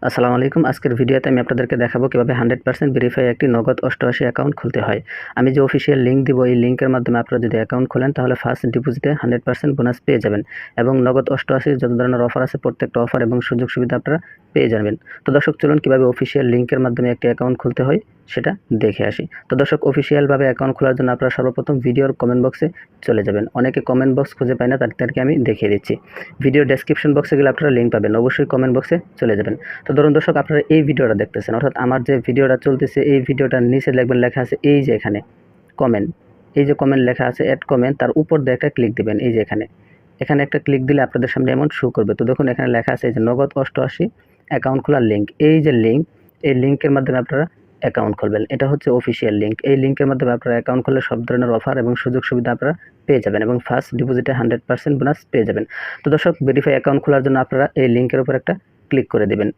আসসালামু আলাইকুম। আজকের ভিডিওতে আমি আপনাদেরকে দেখাবো কিভাবে 100% ভেরিফাই একটি নগদ 88 অ্যাকাউন্ট খুলতে হয়। আমি যে অফিসিয়াল লিংক দিব, এই লিংকের মাধ্যমে আপনারা যদি অ্যাকাউন্ট খোলেন তাহলে ফার্স্ট ডিপোজিটে 100% বোনাস পেয়ে যাবেন এবং নগদ 88 যত ধরনের অফার আছে প্রত্যেকটা অফার এবং সুযোগ সুবিধা আপনারা পেয়ে যাবেন। তো দর্শক, চলুন কিভাবে অফিসিয়াল লিংকের মাধ্যমে একটি অ্যাকাউন্ট খুলতে হয় সেটা দেখে আসি। তো দর্শক, অফিসিয়ালভাবে অ্যাকাউন্ট খোলার জন্য আপনারা সর্বপ্রথম ভিডিওর কমেন্ট বক্সে চলে যাবেন। অনেকে কমেন্ট বক্স খুঁজে পায় না, তাদেরকে আমি দেখিয়ে দিচ্ছি। ভিডিও ডেসক্রিপশন বক্সে গেলে আপনারা লিঙ্ক পাবেন, অবশ্যই কমেন্ট বক্সে চলে যাবেন। তো ধরুন দর্শক, আপনারা এই ভিডিওটা দেখতেছেন, অর্থাৎ আমার যে ভিডিওটা চলতেছে এই ভিডিওটার নিচে দেখবেন লেখা আছে এই যে এখানে কমেন্ট, এই যে কমেন্ট লেখা আছে অ্যাড কমেন্ট, তার উপর দিয়ে একটা ক্লিক দিবেন। এই যে এখানে এখানে একটা ক্লিক দিলে আপনাদের সামনে এমন শো করবে। তো দেখুন এখানে লেখা আছে এই যে নগদ 88 অ্যাকাউন্ট খোলার লিঙ্ক। এই যে লিঙ্ক, এই লিঙ্কের মাধ্যমে আপনারা অ্যাকাউন্ট খুলবেন। এটা হচ্ছে অফিসিয়াল লিঙ্ক। এই লিঙ্কের মাধ্যমে আপনারা অ্যাকাউন্ট খুললে সব ধরনের অফার এবং সুযোগ সুবিধা আপনারা পেয়ে যাবেন এবং ফার্স্ট ডিপোজিটে 100% বোনাস পেয়ে যাবেন। তো দর্শক, ভেরিফাই অ্যাকাউন্ট খোলার জন্য আপনারা এই লিঙ্কের উপর একটা ক্লিক করে দেবেন।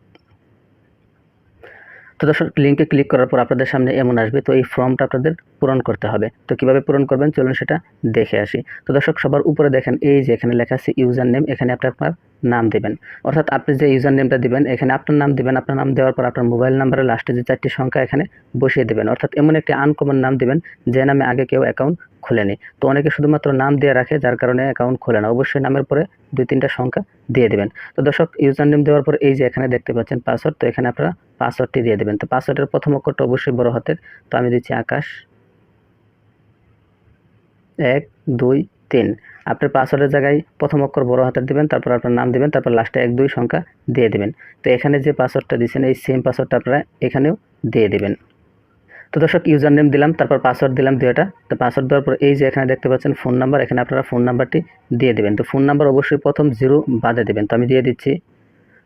তো দর্শক, লিঙ্কে ক্লিক করার পর আপনাদের সামনে এমন আসবে। তো এই ফর্মটা আপনাদের পূরণ করতে হবে। তো কিভাবে পূরণ করবেন চলুন সেটা দেখে আসি। তো দর্শক, সবার উপরে দেখেন এই যে এখানে লেখা আছে ইউজার নেম, এখানে আপনি আপনার নাম দেবেন। অর্থাৎ আপনি যে ইউজার নেমটা দিবেন এখানে আপনার নাম দিবেন। আপনার নাম দেওয়ার পর আপনার মোবাইল নাম্বারের লাস্টে যে 4টি সংখ্যা এখানে বসিয়ে দেবেন। অর্থাৎ এমন একটি আনকমন নাম দিবেন যে নামে আগে কেউ অ্যাকাউন্ট খোলেনি। তো অনেকে শুধুমাত্র নাম দিয়ে রাখে, যার কারণে অ্যাকাউন্ট খোলে না। অবশ্যই নামের পরে 2-3টা সংখ্যা দিয়ে দেবেন। তো দর্শক, ইউজার নেম দেওয়ার পর এই যে এখানে দেখতে পাচ্ছেন পাসওয়ার্ড, তো এখানে আপনারা পাসওয়ার্ডটি দিয়ে দেবেন। তো পাসওয়ার্ডের প্রথম অক্ষরটা অবশ্যই বড় হাতের। তো আমি দিচ্ছি আকাশ 1 2 3। আপনার পাসওয়ার্ডের জায়গায় প্রথম অক্ষর বড় হাতের দিবেন, তারপর আপনার নাম দিবেন, তারপর লাস্টে 1 2 সংখ্যা দিয়ে দিবেন। তো এখানে যে পাসওয়ার্ডটা দিয়েছেন এই সেম পাসওয়ার্ডটা আপনারা এখানেও দিয়ে দিবেন। তো দর্শক, ইউজার নেম দিলাম, তারপর পাসওয়ার্ড দিলাম 2টা। তো পাসওয়ার্ড দেওয়ার পর এই যে এখানে দেখতে পাচ্ছেন ফোন নাম্বার, এখানে আপনারা ফোন নাম্বারটি দিয়ে দেবেন। তো ফোন নাম্বার অবশ্যই প্রথম 0 বাদে দেবেন। তো আমি দিয়ে দিচ্ছি।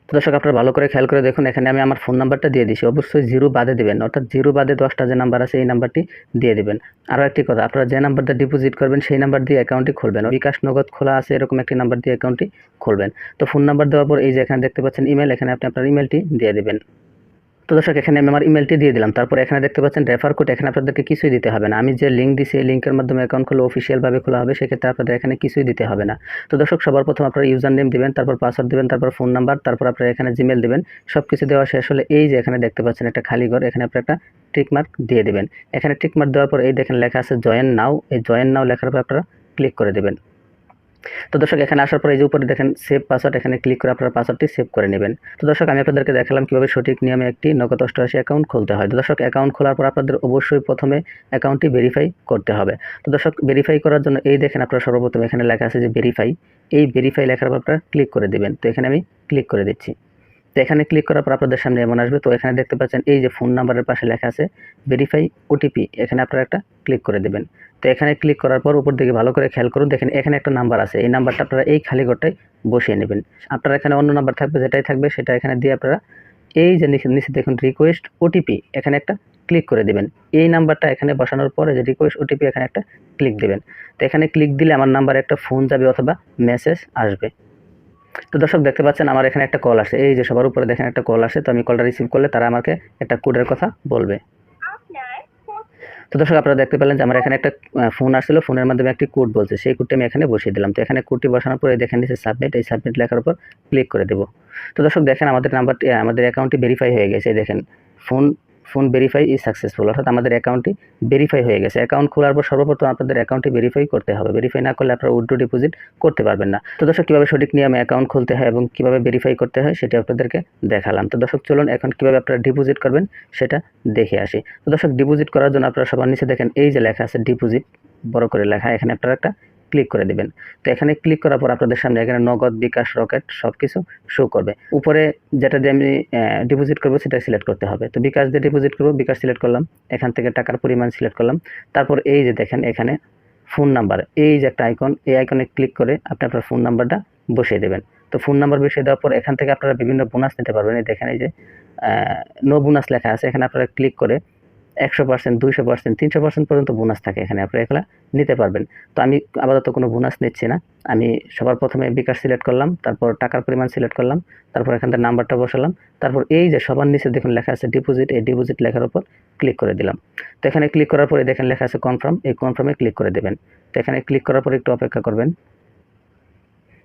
তো দর্শক, আপনারা ভালো করে খেয়াল করে দেখুন, এখানে আমি আমার ফোন নাম্বারটা দিয়ে দিছি। অবশ্যই 0 বাদে দিবেন, অর্থাৎ 0 বাদে 10টা যে নাম্বার আছে এই নাম্বারটি দিয়ে দিবেন। আরও একটি কথা, আপনারা যে নাম্বারটা ডিপোজিট করবেন সেই নাম্বার দিয়ে অ্যাকাউন্টটি খুলবেন। বিকাশ নগদ খোলা আছে এরকম একটি নাম্বার দিয়ে অ্যাকাউন্টটি খুলবেন। তো ফোন নাম্বার দেওয়ার পর এই যে এখানে দেখতে পাচ্ছেন ইমেল, এখানে আপনি আপনার ইমেলটি দিয়ে দেবেন। তো দর্শক, এখানে আমি আমার ইমেলটি দিয়ে দিলাম। তারপর এখানে দেখতে পাচ্ছেন রেফার কোড, এখানে আপনাদেরকে কিছুই দিতে হবে না। আমি যে লিঙ্ক দিছি এই লিঙ্কের মাধ্যমে অ্যাকাউন্ট খুলে অফিসিয়ালভাবে খোলা হবে, সেক্ষেত্রে আপনাদের এখানে কিছুই দিতে হবে না। তো দর্শক, সবার প্রথম আপনারা ইউজার নেম দিবেন, তারপর পাসওয়ার্ড দিবেন, তারপর ফোন নাম্বার, তারপর আপনারা এখানে জিমেল দিবেন। সব কিছু দেওয়া শেষ হলে এই যে এখানে দেখতে পাচ্ছেন একটা খালি ঘর, এখানে আপনারা একটা টিক মার্ক দিয়ে দেবেন। এখানে টিক মার্ক দেওয়ার পর এই দেখেন লেখা আছে জয়েন নাও, এই জয়েন নাও লেখার উপর আপনারা ক্লিক করে দেবেন। তো দর্শক, এখানে আসার পর এই যে উপরে দেখেন সেভ পাসওয়ার্ড, এখানে ক্লিক করে আপনারা পাসওয়ার্ডটি সেভ করে নেবেন। তো দর্শক, আমি আপনাদেরকে দেখালাম কিভাবে সঠিক নিয়মে একটি নগদ 88 অ্যাকাউন্ট খুলতে হয়। তো দর্শক, অ্যাকাউন্ট খোলার পর আপনাদের অবশ্যই প্রথমে অ্যাকাউন্টটি ভেরিফাই করতে হবে। তো দর্শক, ভেরিফাই করার জন্য এই দেখেন আপনারা সর্বপ্রথম এখানে লেখা আছে যে ভেরিফাই, এই ভেরিফাই লেখার উপর আপনারা ক্লিক করে দেবেন। তো এখানে আমি ক্লিক করে দিচ্ছি। তো এখানে ক্লিক করার পর আপনাদের সামনে এমন আসবে। তো এখানে দেখতে পাচ্ছেন এই যে ফোন নাম্বারের পাশে লেখা আছে ভেরিফাই ওটিপি, এখানে আপনারা একটা ক্লিক করে দেবেন। তো এখানে ক্লিক করার পর উপর দিকে ভালো করে খেয়াল করুন, দেখেন এখানে একটা নাম্বার আছে, এই নাম্বারটা আপনারা এই খালি ঘরটায় বসিয়ে নেবেন। আপনারা এখানে অন্য নাম্বার থাকবে, যেটাই থাকবে সেটা এখানে দিয়ে আপনারা এই যে নিচে দেখুন রিকোয়েস্ট ওটিপি, এখানে একটা ক্লিক করে দেবেন। এই নাম্বারটা এখানে বসানোর পরে যে রিকোয়েস্ট ওটিপি এখানে একটা ক্লিক দেবেন। তো এখানে ক্লিক দিলে আমার নাম্বারে একটা ফোন যাবে অথবা মেসেজ আসবে। তো দর্শক, দেখতে পাচ্ছেন আমার এখানে একটা কল আসে, এই যে সবার উপরে দেখেন একটা কল আসে। তো আমি কলটা রিসিভ করলে তারা আমাকে একটা কোডের কথা বলবে। তো দর্শক, আপনারা দেখতে পেলেন যে আমার এখানে একটা ফোন আসছিল, ফোনের মাধ্যমে একটি কোড বলছে, সেই কোডটি আমি এখানে বসিয়ে দিলাম। তো এখানে কোডটি বসানোর পরে দেখেন নিচে সাবমিট, এই সাবমিট লেখার উপর ক্লিক করে দেব। তো দর্শক, দেখেন আমাদের নাম্বারটি আমাদের অ্যাকাউন্টটি ভেরিফাই হয়ে গেছে। দেখেন phone phone verify is successful, অর্থাৎ আমাদের অ্যাকাউন্টটি ভেরিফাই হয়ে গেছে। অ্যাকাউন্ট খোলার পর সর্বপ্রথম আপনাদের অ্যাকাউন্টটি ভেরিফাই করতে হবে। ভেরিফাই না করলে আপনারা উইথড্র ডিপোজিট করতে পারবেন না। তো দর্শক, কীভাবে সঠিক নিয়মে অ্যাকাউন্ট খুলতে হয় এবং কীভাবে ভেরিফাই করতে হয় সেটা আপনাদেরকে দেখালাম। তো দর্শক, চলুন এখন কীভাবে আপনারা ডিপোজিট করবেন সেটা দেখে আসি। তো দর্শক, ডিপোজিট করার জন্য আপনারা সবার নিচে দেখেন এই যে লেখা আছে ডিপোজিট, বড় করে লেখা, এখানে আপনারা একটা ক্লিক করে দিবেন। তো এখানে ক্লিক করার পর আপনাদের সামনে এখানে নগদ, বিকাশ, রকেট সব কিছু শো করবে। উপরে যেটা দিয়ে আমি ডিপোজিট করবো সেটা সিলেক্ট করতে হবে। তো বিকাশ দিয়ে ডিপোজিট করবো, বিকাশ সিলেক্ট করলাম, এখান থেকে টাকার পরিমাণ সিলেক্ট করলাম। তারপর এই যে দেখেন এখানে ফোন নাম্বার, এই যে একটা আইকন, এই আইকনে ক্লিক করে আপনি আপনার ফোন নাম্বারটা বসিয়ে দেবেন। তো ফোন নাম্বার বসিয়ে দেওয়ার পর এখান থেকে আপনারা বিভিন্ন বোনাস নিতে পারবেন। এই দেখেন এই যে নো বোনাস লেখা আছে, এখানে আপনারা ক্লিক করে 100%, 200%, 300% পর্যন্ত বোনাস থাকে, এখানে আপনারা এগুলা নিতে পারবেন। তো আমি আপাতত কোনো বোনাস নিচ্ছি না। আমি সবার প্রথমে বিকাশ সিলেক্ট করলাম, তারপর টাকার পরিমাণ সিলেক্ট করলাম, তারপর এখান থেকে নাম্বারটা বসালাম, তারপর এই যে সবার নিচে দেখুন লেখা আছে ডিপোজিট, এই ডিপোজিট লেখার উপর ক্লিক করে দিলাম। তো এখানে ক্লিক করার পরে দেখেন লেখা আছে কনফার্ম, এই কনফার্মে ক্লিক করে দেবেন। তো এখানে ক্লিক করার পর একটু অপেক্ষা করবেন।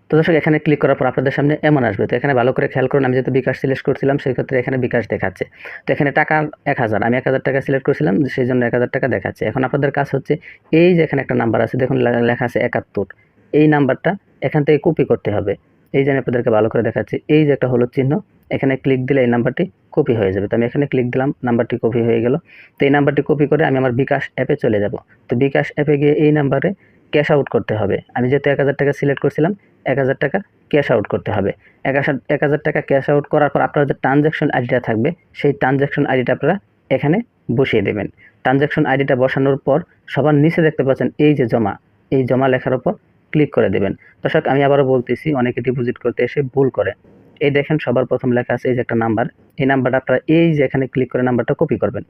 তো দর্শক এখানে ক্লিক করার পর আপনাদের সামনে এমন আসবে। তো এখানে ভালো করে খেয়াল করুন, আমি যেহেতু বিকাশ সিলেক্ট করছিলাম সেই ক্ষেত্রে এখানে বিকাশ দেখাচ্ছে। তো এখানে টাকা 1000, আমি 1000 টাকা সিলেক্ট করছিলাম, সেই জন্য 1000 টাকা দেখাচ্ছে। এখন আপনাদের কাজ হচ্ছে এই যে এখানে একটা নাম্বার আছে, দেখুন লেখা আছে 71, এই নাম্বারটা এখান থেকে কপি করতে হবে। এই যে আমি আপনাদেরকে ভালো করে দেখাচ্ছি, এই যে একটা হলুদ চিহ্ন, এখানে ক্লিক দিলে এই নাম্বারটি কপি হয়ে যাবে। তো আমি এখানে ক্লিক দিলাম, নাম্বারটি কপি হয়ে গেল। তো এই নাম্বারটি কপি করে আমি আমার বিকাশ অ্যাপে চলে যাব। তো বিকাশ অ্যাপে গিয়ে এই নাম্বারে ক্যাশ আউট করতে হবে। আমি যেহেতু 1000 টাকা সিলেক্ট করছিলাম, 1000 টাকা ক্যাশ আউট করতে হবে। 1000 টাকা ক্যাশ আউট করার পর আপনার যে ট্রানজ্যাকশন আইডিটা থাকবে, সেই ট্রানজ্যাকশন আইডিটা আপনারা এখানে বসিয়ে দেবেন। ট্রানজ্যাকশন আইডিটা বসানোর পর সবার নিচে দেখতে পাচ্ছেন এই যে জমা, এই জমা লেখার উপর ক্লিক করে দেবেন। দর্শক আমি আবারও বলতেছি, অনেকে ডিপোজিট করতে এসে ভুল করে। এই দেখেন সবার প্রথম লেখা আছে এই যে একটা নাম্বার, এই নাম্বারটা আপনারা এই যে এখানে ক্লিক করে নাম্বারটা কপি করবেন।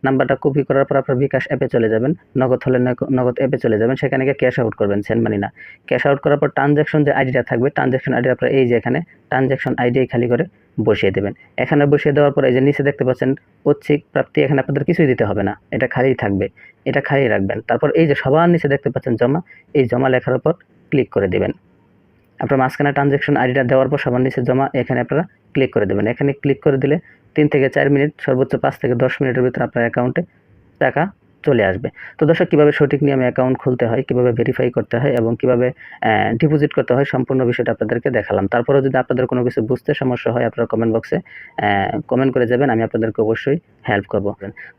নাম্বারটা কপি করার পর আপনার বিকাশ অ্যাপে চলে যাবেন, নগদ হলে নগদ অ্যাপে চলে যাবেন, সেখানে গিয়ে ক্যাশ আউট করবেন, সেন্ড মানি না। ক্যাশ আউট করার পর ট্রানজ্যাকশন যে আইডিটা থাকবে, ট্রানজ্যাকশন আইডি আপনারা এই যে এখানে ট্রানজ্যাকশন আইডি খালি করে বসিয়ে দেবেন। এখানে বসিয়ে দেওয়ার পর এই যে নিচে দেখতে পাচ্ছেন ঐচ্ছিক প্রাপ্তি, এখানে আপনাদের কিছুই দিতে হবে না, এটা খালিই থাকবে, এটা খালি রাখবেন। তারপর এই যে সবার নিচে দেখতে পাচ্ছেন জমা, এই জমা লেখার উপর ক্লিক করে দিবেন। আপনার মাঝখানে ট্রানজ্যাকশন আইডিটা দেওয়ার পর সবার নিচে জমা, এখানে আপনারা ক্লিক করে দেবেন। এখানে ক্লিক করে দিলে 3 থেকে 4 মিনিট, সর্বোচ্চ 5 থেকে 10 মিনিটের ভিতরে আপনার অ্যাকাউন্টে টাকা চলে আসবে। তো দর্শক কীভাবে সঠিক নিয়মে অ্যাকাউন্ট খুলতে হয়, কীভাবে ভেরিফাই করতে হয় এবং কীভাবে ডিপোজিট করতে হয়, সম্পূর্ণ বিষয়টা আপনাদেরকে দেখালাম। তারপরেও যদি আপনাদের কোনো কিছু বুঝতে সমস্যা হয়, আপনারা কমেন্ট বক্সে কমেন্ট করে যাবেন, আমি আপনাদেরকে অবশ্যই হেল্প করব।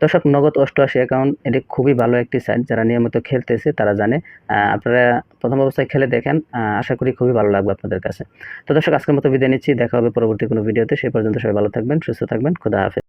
দর্শক নগদ 88 অ্যাকাউন্ট, এটি খুবই ভালো একটি সাইট, যারা নিয়মিত খেলতেছে তারা জানে। আপনারা প্রথম অবস্থায় খেলে দেখেন, আশা করি খুবই ভালো লাগবে আপনাদের কাছে। তো দর্শক আজকের মতো বিদায় নিচ্ছি, দেখা হবে পরবর্তী কোনো ভিডিওতে। সেই পর্যন্ত সবাই ভালো থাকবেন, সুস্থ থাকবেন, খোদা হাফেজ।